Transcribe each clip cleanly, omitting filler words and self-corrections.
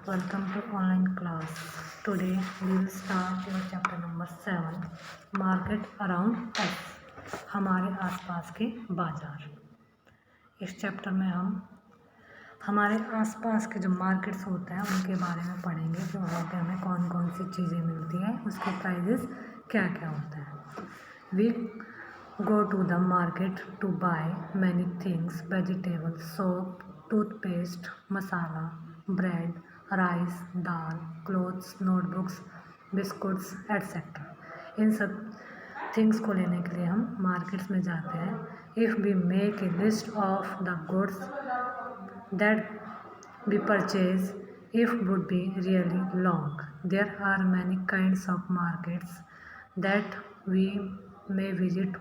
welcome to online class. Today we will start your chapter number 7, Market Around Us. हमारे आसपास के बाजार। इस चैप्टर में हम हमारे आसपास के जो मार्केट्स होते हैं उनके बारे में पढ़ेंगे कि वहाँ पे हमें कौन कौन सी चीज़ें मिलती हैं, उसके प्राइजेस क्या क्या होते हैं। We go to the market to buy many things: vegetables, soap, toothpaste, masala, bread, rice, dal, clothes, notebooks, biscuits, etc. इन सब थिंग्स को लेने के लिए हम मार्केट्स में जाते हैं. If we make a list of the goods that we purchase, it would be really long. There are many kinds of markets that we may visit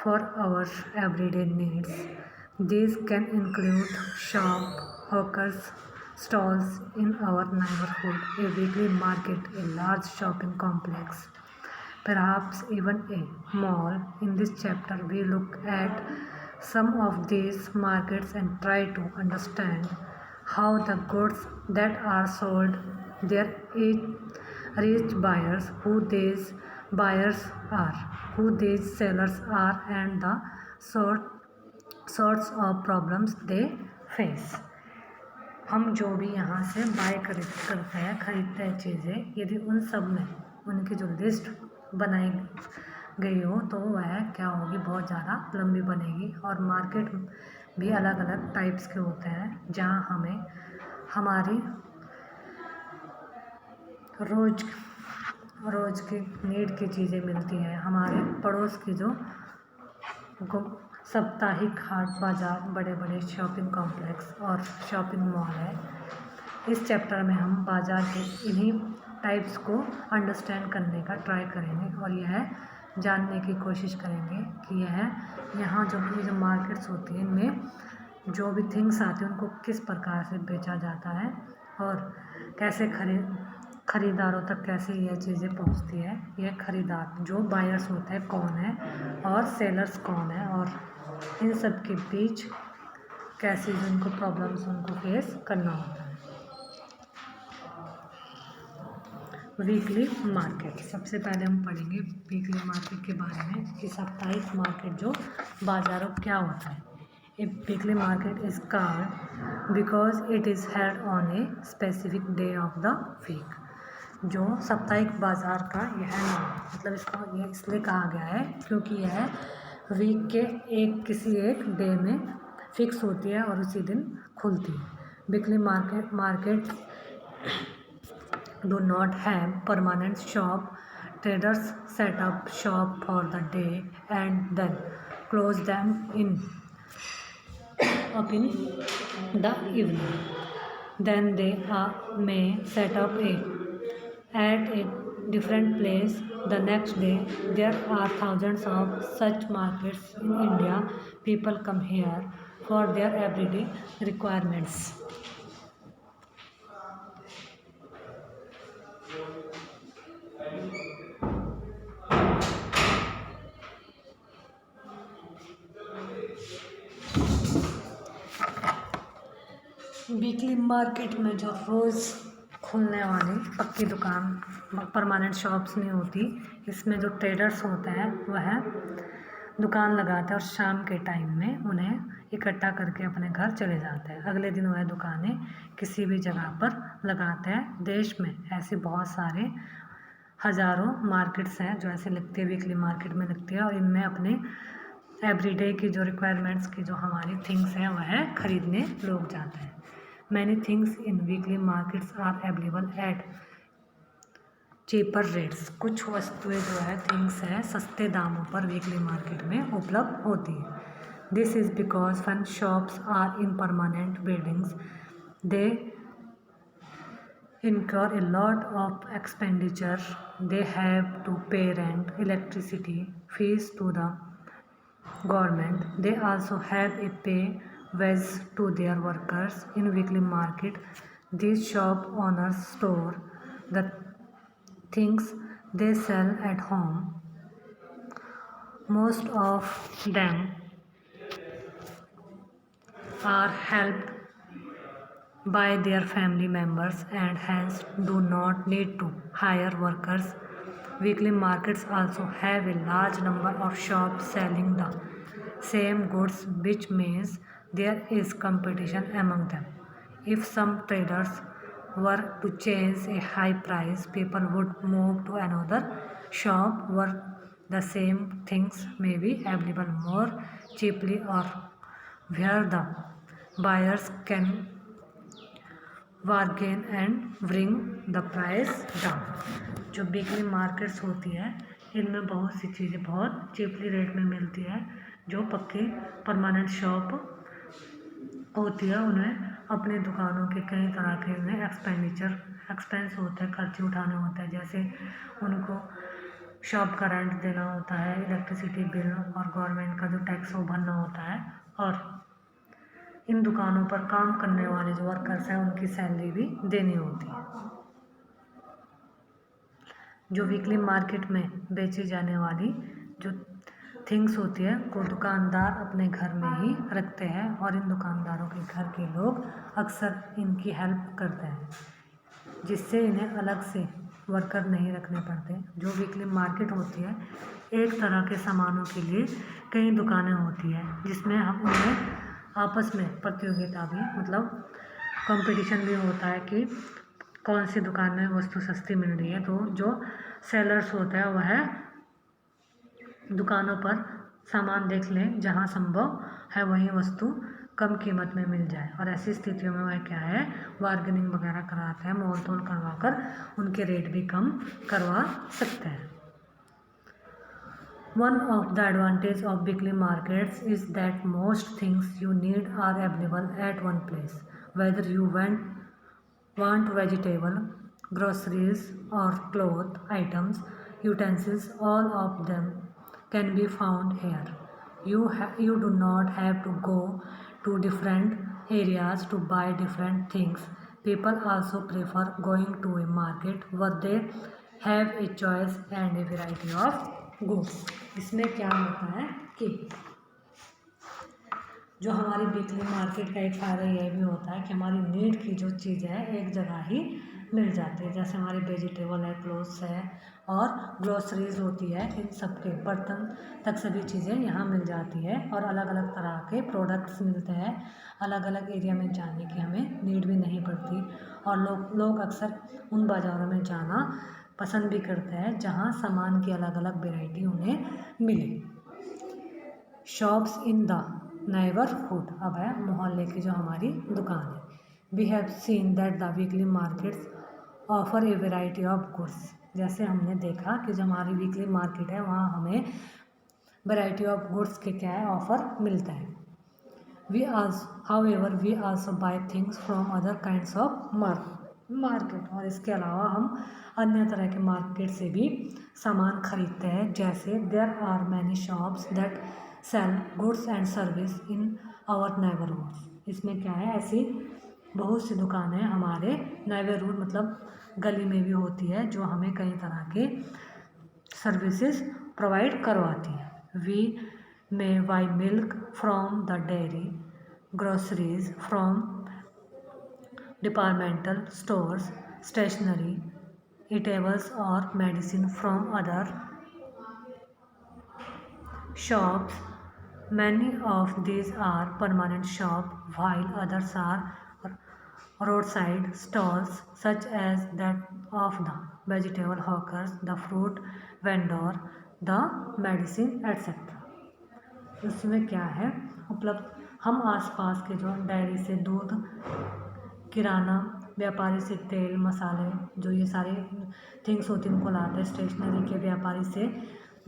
for our everyday needs. These can include shop, hawkers, stalls in our neighborhood, a weekly market, a large shopping complex, perhaps even a mall. In this chapter, we look at some of these markets and try to understand how the goods that are sold there reach buyers, who these buyers are, who these sellers are, and the sorts of problems they face. हम जो भी यहाँ से bye करते हैं, खरीदते हैं चीज़ें, यदि उन सब में उनकी जो लिस्ट बनाई गई हो तो वह क्या होगी, बहुत ज़्यादा लंबी बनेगी. और मार्केट भी अलग अलग टाइप्स के होते हैं जहाँ हमें हमारी रोज़ की नीड की चीज़ें मिलती हैं. हमारे पड़ोस की जो साप्ताहिक हाट बाज़ार, बड़े बड़े शॉपिंग कॉम्प्लेक्स और शॉपिंग मॉल है. इस चैप्टर में हम बाज़ार के इन्हीं टाइप्स को अंडरस्टैंड करने का ट्राई करेंगे और यह जानने की कोशिश करेंगे कि यहाँ जो मार्केट्स होती हैं इनमें जो भी थिंग्स आते हैं उनको किस प्रकार से बेचा जाता है और कैसे खरीदारों तक कैसे यह चीज़ें पहुँचती है. यह खरीदार जो बायर्स होते हैं कौन है और सेलर्स कौन है और इन सब के बीच कैसे जो उनको प्रॉब्लम्स उनको फेस करना होता है. Weekly market. सबसे पहले हम पढ़ेंगे वीकली मार्केट के बारे में कि साप्ताहिक मार्केट जो बाज़ारों क्या होता है. A weekly market is called because it is held on a specific day of the week. जो साप्ताहिक बाज़ार का यह नाम, मतलब इसको यह इसलिए कहा गया है क्योंकि यह वीक के किसी एक डे में फिक्स होती है और उसी दिन खुलती है. Weekly market do not have permanent shop. Traders set up shop for the day and then close them up in the evening. Then they may set up at a different place the next day. There are thousands of such markets in India. People come here for their everyday requirements. Weekly market में जो रोज़ खुलने वाली पक्की दुकान, permanent shops नहीं होती. इसमें जो ट्रेडर्स होते हैं वह दुकान लगाते हैं और शाम के टाइम में उन्हें इकट्ठा करके अपने घर चले जाते हैं. अगले दिन वह दुकानें किसी भी जगह पर लगाते हैं. देश में ऐसे बहुत सारे हज़ारों मार्केट्स हैं जो ऐसे लगती है, वीकली मार्केट में लगती है और इनमें अपने एवरीडे की जो रिक्वायरमेंट्स की जो हमारी थिंग्स हैं वह खरीदने लोग जाते हैं. Many things in weekly markets are available at cheaper rates. कुछ वस्तुएं जो है थिंग्स है सस्ते दामों पर वीकली मार्केट में उपलब्ध होती है. This is because when shops are in permanent buildings, they incur a lot of expenditure. They have to pay rent, electricity, fees to the government. They also have a pay wage to their workers. In weekly market, these shop owners store the things they sell at home. Most of them are helped by their family members and hence do not need to hire workers. Weekly markets also have a large number of shops selling the same goods, which means there is competition among them. If some traders were to chase a high price, people would move to another shop where the same things may be available more cheaply or where the buyers can bargain and bring the price down. जो weekly markets होती है इनमें बहुत सी चीज़ें बहुत cheaply rate में मिलती है। जो पक्की परमानेंट शॉप होती है उन्हें अपनी दुकानों के कई तरह के उन्हें एक्सपेंस होते हैं, खर्चे उठाने होते हैं। जैसे उनको शॉप का रेंट देना होता है, इलेक्ट्रिसिटी बिल और गवर्नमेंट का जो टैक्स वो भरना होता है, और इन दुकानों पर काम करने वाले जो वर्कर्स हैं उनकी सैलरी भी देनी होती है। जो वीकली मार्केट में बेची जाने वाली जो थिंग्स होती है को दुकानदार अपने घर में ही रखते हैं और इन दुकानदारों के घर के लोग अक्सर इनकी हेल्प करते हैं, जिससे इन्हें अलग से वर्कर नहीं रखने पड़ते। जो वीकली मार्केट होती है एक तरह के सामानों के लिए कई दुकानें होती हैं, जिसमें हम उन्हें आपस में प्रतियोगिता भी मतलब कंपटीशन भी होता है कि कौन सी दुकान में वस्तु सस्ती मिल रही है। तो जो सेलर्स होता है वह दुकानों पर सामान देख लें जहां संभव है वही वस्तु कम कीमत में मिल जाए, और ऐसी स्थितियों में वह क्या है बार्गेनिंग वगैरह कराते हैं, मोल तोल करवा कर उनके रेट भी कम करवा सकते हैं। One of the advantages of weekly markets is that most things you need are available at one place. Whether you want vegetable, groceries or cloth items, utensils, all of them can be found here. You do not have to go to different areas to buy different things. People also prefer going to a market where they have a choice and a variety of goods। इसमें क्या होता है कि जो हमारी weekly market का एक फ़ायदा यह भी होता है कि हमारी नीड की जो चीज़ है एक जगह ही मिल जाती है। जैसे हमारी वेजिटेबल है, क्लोथ्स है और ग्रोसरीज होती है, इन सब के बर्तन तक सभी चीज़ें यहाँ मिल जाती है और अलग अलग तरह के प्रोडक्ट्स मिलते हैं। अलग अलग एरिया में जाने की हमें नीड भी नहीं पड़ती और लोग अक्सर उन बाज़ारों में जाना पसंद भी करते हैं जहाँ सामान की अलग अलग वेराइटी उन्हें मिले। शॉप्स इन द नेबरहुड, अब है मोहल्ले की जो हमारी दुकान है। We have seen that the weekly markets offer a variety of goods. जैसे हमने देखा कि जो हमारी वीकली मार्केट है वहाँ हमें वेराइटी ऑफ गुड्स के क्या है ऑफ़र मिलता है। We also buy things from other kinds of market, और इसके अलावा हम अन्य तरह के मार्केट से भी सामान खरीदते हैं। जैसे there are many shops that sell goods and service in our neighbourhood. इसमें क्या है ऐसी बहुत सी दुकानें हमारे नेबरहुड मतलब गली में भी होती है जो हमें कई तरह के सर्विसेज प्रोवाइड करवाती है। We may buy milk from the dairy, groceries from departmental stores, stationery, eatables or medicine from other shops. Many of these are permanent shops while others are roadside stalls such as that of the vegetable hawkers, the fruit vendor, the medicine etc. इसमें क्या है उपलब्ध हम आसपास के जो dairy से दूध, किराना व्यापारी से तेल मसाले जो ये सारे थिंग्स होती हैं उनको लाते हैं। स्टेशनरी के व्यापारी से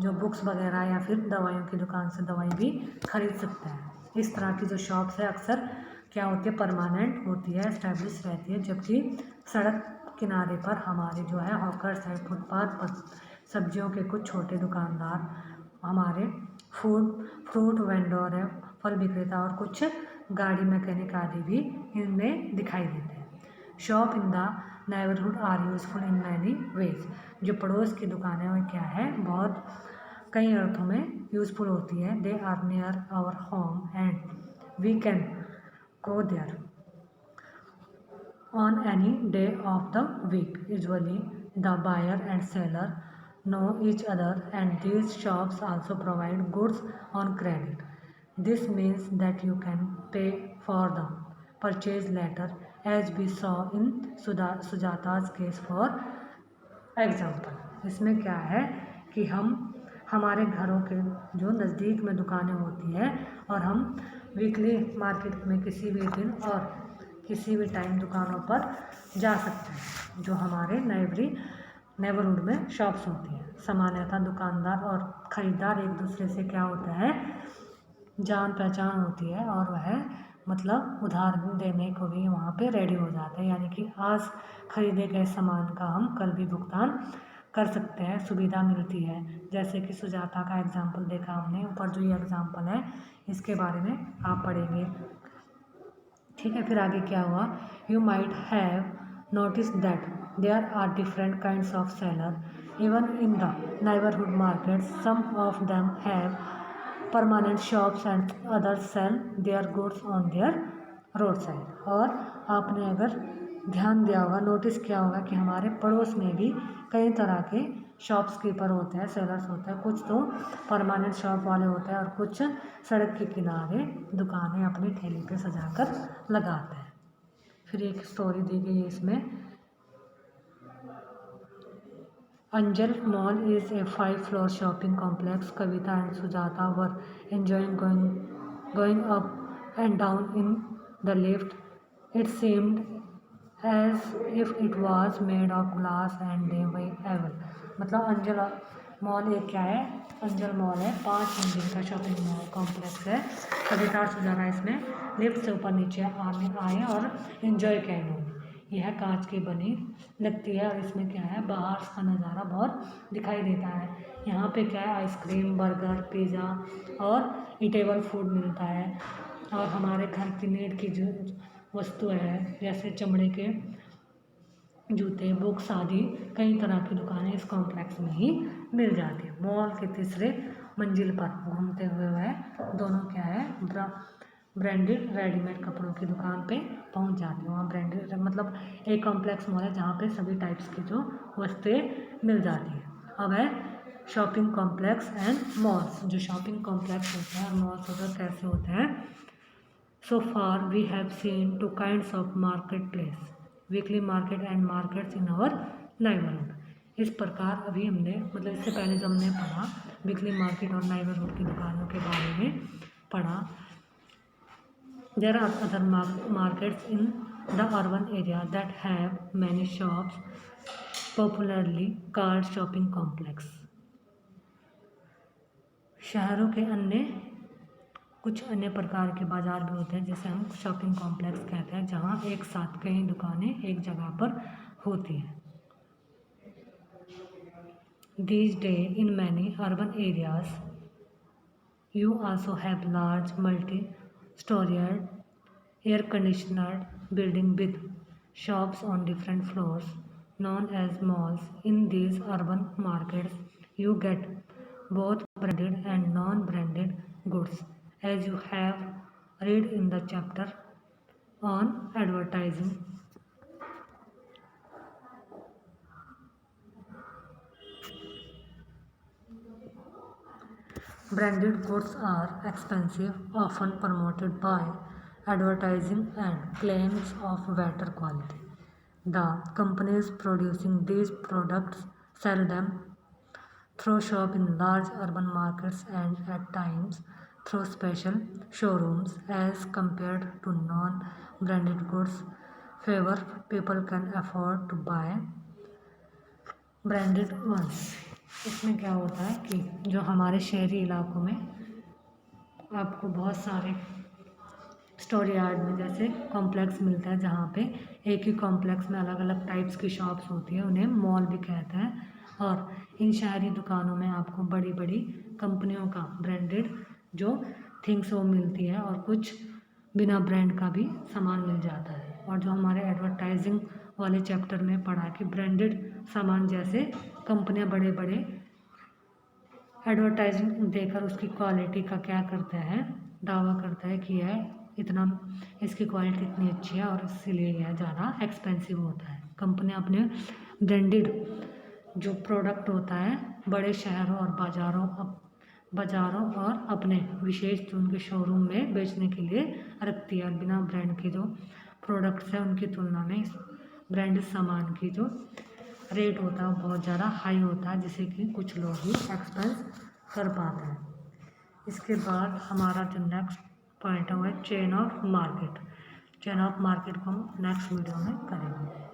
जो बुक्स वगैरह या फिर दवाइयों की दुकान से दवाई भी खरीद सकते हैं। इस तरह की जो शॉप्स है अक्सर क्या होती है परमानेंट होती है, एस्टेब्लिश रहती है। जबकि सड़क किनारे पर हमारे जो है हॉकर्स है, फुटपाथ पर सब्जियों के कुछ छोटे दुकानदार, हमारे फ्रूट वेंडर है, फल विक्रेता और कुछ गाड़ी मैकेनिक आदि भी इनमें दिखाई देते हैं। Shop in the neighbourhood are useful in many ways. जो पड़ोस की दुकानें वो क्या है बहुत कई अर्थों में यूजफुल होती है। They are near our home and we can go there. on any day of the week. Usually, the buyer and seller know each other, and these shops also provide goods on credit. This means that you can pay for the purchase later, as we saw in Sujata's case for example. इसमें क्या है कि हम हमारे घरों के जो नज़दीक में दुकानें होती हैं और हम वीकली मार्केट में किसी भी दिन और किसी भी टाइम दुकानों पर जा सकते हैं, जो हमारे नेबरहुड में शॉप्स होती हैं। सामान्यतः दुकानदार और ख़रीदार एक दूसरे से क्या होता है, जान पहचान होती है और वह मतलब उधार देने को भी वहाँ पे रेडी हो जाते हैं, यानी कि आज खरीदे गए सामान का हम कल भी भुगतान कर सकते हैं, सुविधा मिलती है। जैसे कि सुजाता का एग्जाम्पल देखा हमने, ऊपर जो ये एग्जाम्पल है इसके बारे में आप पढ़ेंगे, ठीक है। फिर आगे क्या हुआ, you might have notice that there are different kinds of seller even in the neighbourhood market, some of them have permanent shops and other sell their goods on their road side. और आपने अगर ध्यान दिया होगा, notice किया होगा कि हमारे पड़ोस में भी कई तरह के शॉप्स कीपर होते हैं, सेलर्स होते हैं। कुछ तो परमानेंट शॉप वाले होते हैं और कुछ सड़क के किनारे दुकानें अपनी ठेले पे सजाकर लगाते हैं। फिर एक स्टोरी दी गई है इसमें, Anjal mall is a 5-floor shopping complex. Kavita and Sujata were enjoying going up and down in the lift. It seemed as if it was made of glass and they were able, मतलब अंजल मॉल एक क्या है, अंजल mall है, 5 मंजिल का shopping mall complex है। कविता और सुजाता इसमें लिफ्ट से ऊपर नीचे आए और एंजॉय किया इन्होंने। यह कांच की बनी लगती है और इसमें क्या है, बाहर का नज़ारा बहुत दिखाई देता है। यहाँ पे क्या है, आइसक्रीम, बर्गर, पिज़्ज़ा और ईटेबल फूड मिलता है। और हमारे घर की नीड की जो वस्तु है, जैसे चमड़े के जूते, बुक्स आदि कई तरह की दुकानें इस कॉम्प्लेक्स में ही मिल जाती है। मॉल के तीसरे मंजिल पर घूमते हुए वह दोनों क्या है, ब्रांडेड रेडीमेड कपड़ों की दुकान पे पहुंच जाते हैं। वहाँ ब्रांडेड मतलब एक कॉम्प्लेक्स मॉल है जहाँ पे सभी टाइप्स की जो वस्तुएं मिल जाती है। अब है शॉपिंग कॉम्प्लेक्स एंड मॉल्स। जो शॉपिंग कॉम्प्लेक्स होते हैं और मॉल्स होते हैं कैसे होते हैं। So far we have seen 2 kinds of marketplace, weekly market and markets in our neighborhood। इस प्रकार अभी हमने मतलब इससे पहले जो हमने पढ़ा वीकली मार्केट और नेबरहुड की दुकानों के बारे में पढ़ा। There are other markets in the urban area that have many shops, popularly called shopping complex। शहरों के कुछ अन्य प्रकार के बाज़ार भी होते हैं जिसे हम शॉपिंग कॉम्प्लेक्स कहते हैं, जहाँ एक साथ कई दुकानें एक जगह पर होती हैं। These days in many urban areas you also have large multi-storied air-conditioned building with shops on different floors known as malls। In these urban markets you get both branded and non-branded goods, as you have read in the chapter on advertising। Branded goods are expensive, often promoted by advertising and claims of better quality। The companies producing these products sell them through shop in large urban markets and at times through special showrooms as compared to non-branded goods। Favor people can afford to buy branded ones। इसमें क्या होता है कि जो हमारे शहरी इलाकों में आपको बहुत सारे स्टोर यार्ड में जैसे कॉम्प्लेक्स मिलता है, जहाँ पे एक ही कॉम्प्लेक्स में अलग अलग टाइप्स की शॉप्स होती हैं, उन्हें मॉल भी कहते हैं। और इन शहरी दुकानों में आपको बड़ी बड़ी कंपनियों का ब्रांडेड जो थिंग्स वो मिलती है और कुछ बिना ब्रांड का भी सामान मिल जाता है। और जो हमारे एडवर्टाइजिंग वाले चैप्टर में पढ़ा कि ब्रांडेड सामान जैसे कंपनियां बड़े बड़े एडवर्टाइजिंग देकर उसकी क्वालिटी का क्या करते हैं, दावा करता है कि यह इतना इसकी क्वालिटी इतनी अच्छी है और इसीलिए यह ज़्यादा एक्सपेंसिव होता है। कंपनी अपने ब्रांडेड जो प्रोडक्ट होता है बड़े शहरों और बाज़ारों और अपने विशेष जो उनके शोरूम में बेचने के लिए रखती है। और बिना ब्रांड के जो प्रोडक्ट्स हैं उनकी तुलना में ब्रांडेड सामान की जो रेट होता है वो बहुत ज़्यादा हाई होता है, जिसे कि कुछ लोग ही एक्सपेंस कर पाते हैं। इसके बाद हमारा जो नेक्स्ट पॉइंट है वो है chain of market. Chain of market को हम नेक्स्ट वीडियो में करेंगे।